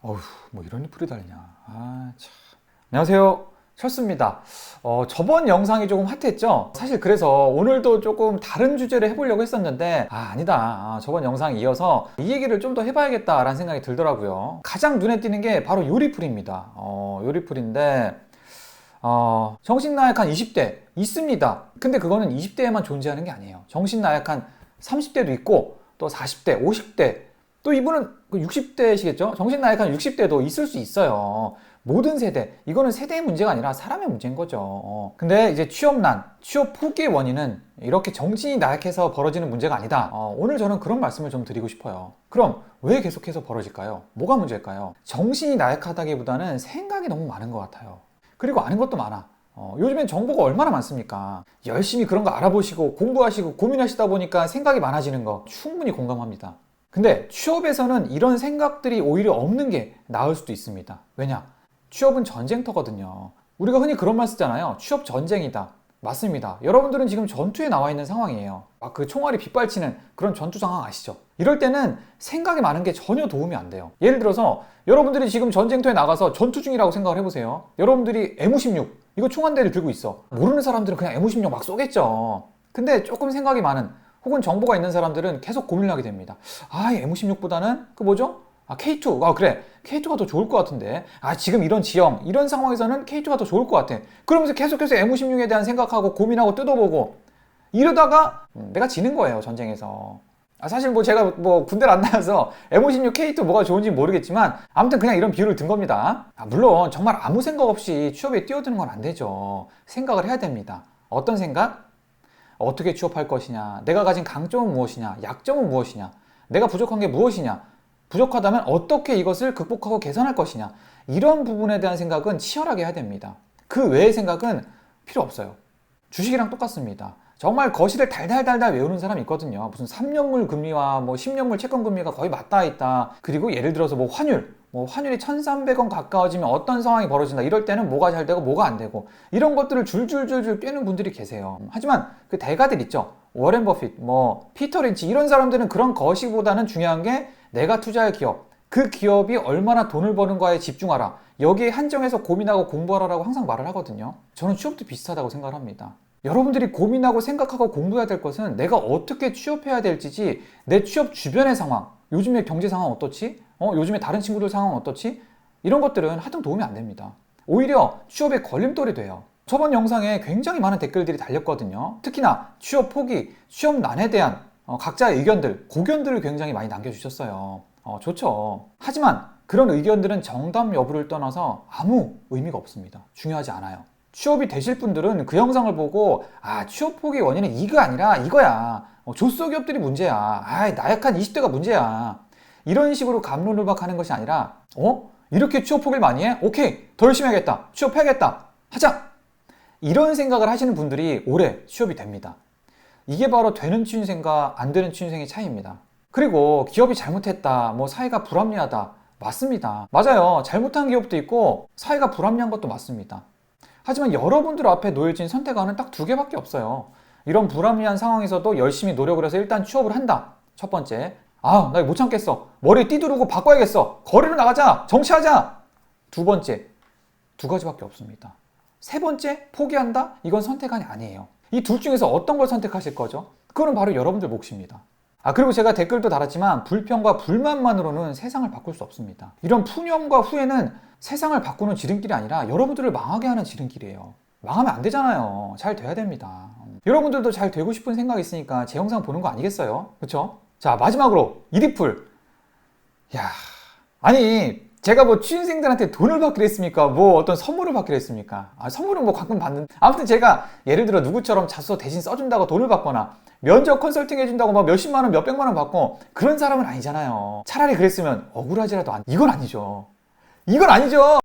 어휴, 뭐 이런 리플이 달리냐. 참. 안녕하세요. 철수입니다. 저번 영상이 조금 핫했죠? 사실 그래서 오늘도 조금 다른 주제를 해보려고 했었는데, 아니다. 저번 영상 이어서 이 얘기를 좀 더 해봐야겠다라는 생각이 들더라고요. 가장 눈에 띄는 게 바로 요 리플입니다. 요 리플인데, 정신 나약한 20대 있습니다. 근데 그거는 20대에만 존재하는 게 아니에요. 정신 나약한 30대도 있고, 또 40대, 50대, 또 이분은 60대시겠죠? 정신 나약한 60대도 있을 수 있어요. 모든 세대, 이거는 세대의 문제가 아니라 사람의 문제인 거죠. 근데 이제 취업난, 취업 포기의 원인은 이렇게 정신이 나약해서 벌어지는 문제가 아니다. 오늘 저는 그런 말씀을 좀 드리고 싶어요. 그럼 왜 계속해서 벌어질까요? 뭐가 문제일까요? 정신이 나약하다기보다는 생각이 너무 많은 것 같아요. 그리고 아는 것도 많아. 요즘엔 정보가 얼마나 많습니까? 열심히 그런 거 알아보시고 공부하시고 고민하시다 보니까 생각이 많아지는 거 충분히 공감합니다. 근데 취업에서는 이런 생각들이 오히려 없는 게 나을 수도 있습니다. 왜냐? 취업은 전쟁터거든요. 우리가 흔히 그런 말 쓰잖아요. 취업 전쟁이다. 맞습니다. 여러분들은 지금 전투에 나와 있는 상황이에요. 그 총알이 빗발치는 그런 전투 상황 아시죠? 이럴 때는 생각이 많은 게 전혀 도움이 안 돼요. 예를 들어서 여러분들이 지금 전쟁터에 나가서 전투 중이라고 생각을 해보세요. 여러분들이 M56 이거 총 한 대를 들고 있어. 모르는 사람들은 그냥 M56 막 쏘겠죠. 근데 조금 생각이 많은 혹은 정보가 있는 사람들은 계속 고민을 하게 됩니다. M56보다는 그 뭐죠? K2. 그래. K2가 더 좋을 것 같은데. 지금 이런 지형, 이런 상황에서는 K2가 더 좋을 것 같아. 그러면서 계속해서 M56에 대한 생각하고 고민하고 뜯어보고 이러다가 내가 지는 거예요, 전쟁에서. 사실 제가 군대를 안 나와서 M56 K2 뭐가 좋은지 모르겠지만 아무튼 그냥 이런 비유를 든 겁니다. 물론 정말 아무 생각 없이 취업에 뛰어드는 건 안 되죠. 생각을 해야 됩니다. 어떤 생각? 어떻게 취업할 것이냐, 내가 가진 강점은 무엇이냐, 약점은 무엇이냐, 내가 부족한 게 무엇이냐, 부족하다면 어떻게 이것을 극복하고 개선할 것이냐, 이런 부분에 대한 생각은 치열하게 해야 됩니다. 그 외의 생각은 필요 없어요. 주식이랑 똑같습니다. 정말 거시를 달달달달 외우는 사람이 있거든요. 무슨 3년물 금리와 10년물 채권 금리가 거의 맞닿아 있다. 그리고 예를 들어서 환율이 1,300원 가까워지면 어떤 상황이 벌어진다. 이럴 때는 뭐가 잘 되고 뭐가 안 되고 이런 것들을 줄줄줄줄 꿰는 분들이 계세요. 하지만 그 대가들 있죠. 워렌 버핏, 피터 린치 이런 사람들은 그런 거시보다는 중요한 게 내가 투자할 기업, 그 기업이 얼마나 돈을 버는가에 집중하라. 여기에 한정해서 고민하고 공부하라고 항상 말을 하거든요. 저는 취업도 비슷하다고 생각을 합니다. 여러분들이 고민하고 생각하고 공부해야 될 것은 내가 어떻게 취업해야 될지지, 내 취업 주변의 상황, 요즘의 경제 상황 어떻지? 요즘에 다른 친구들 상황 어떻지? 이런 것들은 하등 도움이 안 됩니다. 오히려 취업에 걸림돌이 돼요. 저번 영상에 굉장히 많은 댓글들이 달렸거든요. 특히나 취업 포기, 취업난에 대한 각자의 의견들, 고견들을 굉장히 많이 남겨주셨어요. 좋죠. 하지만 그런 의견들은 정답 여부를 떠나서 아무 의미가 없습니다. 중요하지 않아요. 취업이 되실 분들은 그 영상을 보고 취업 포기 원인은 이거 아니라 이거야. 조소기업들이 문제야. 나약한 20대가 문제야. 이런 식으로 갑론을박하는 것이 아니라 이렇게 취업 포기를 많이 해? 오케이, 더 열심히 하겠다. 취업해야겠다. 하자. 이런 생각을 하시는 분들이 오래 취업이 됩니다. 이게 바로 되는 취준생과 안 되는 취준생의 차이입니다. 그리고 기업이 잘못했다, 사회가 불합리하다. 맞습니다. 맞아요. 잘못한 기업도 있고 사회가 불합리한 것도 맞습니다. 하지만 여러분들 앞에 놓여진 선택안은 딱 2개밖에 없어요. 이런 불합리한 상황에서도 열심히 노력을 해서 일단 취업을 한다. 첫 번째, 나 이거 못 참겠어. 머리에 띠두르고 바꿔야겠어. 거리로 나가자. 정치하자. 2번째, 2가지밖에 없습니다. 3번째, 포기한다? 이건 선택안이 아니에요. 이 둘 중에서 어떤 걸 선택하실 거죠? 그거는 바로 여러분들 몫입니다. 그리고 제가 댓글도 달았지만 불평과 불만만으로는 세상을 바꿀 수 없습니다. 이런 푸념과 후회는 세상을 바꾸는 지름길이 아니라 여러분들을 망하게 하는 지름길이에요. 망하면 안 되잖아요. 잘 돼야 됩니다. 여러분들도 잘 되고 싶은 생각이 있으니까 제 영상 보는 거 아니겠어요? 그쵸? 자, 마지막으로 이 리플. 제가 취준생들한테 돈을 받기로 했습니까? 어떤 선물을 받기로 했습니까? 선물은 가끔 받는. 아무튼 제가 예를 들어 누구처럼 자소서 대신 써준다고 돈을 받거나 면접 컨설팅 해준다고 몇십만 원, 몇백만 원 받고 그런 사람은 아니잖아요. 차라리 그랬으면 억울하지라도 이건 아니죠. 이건 아니죠.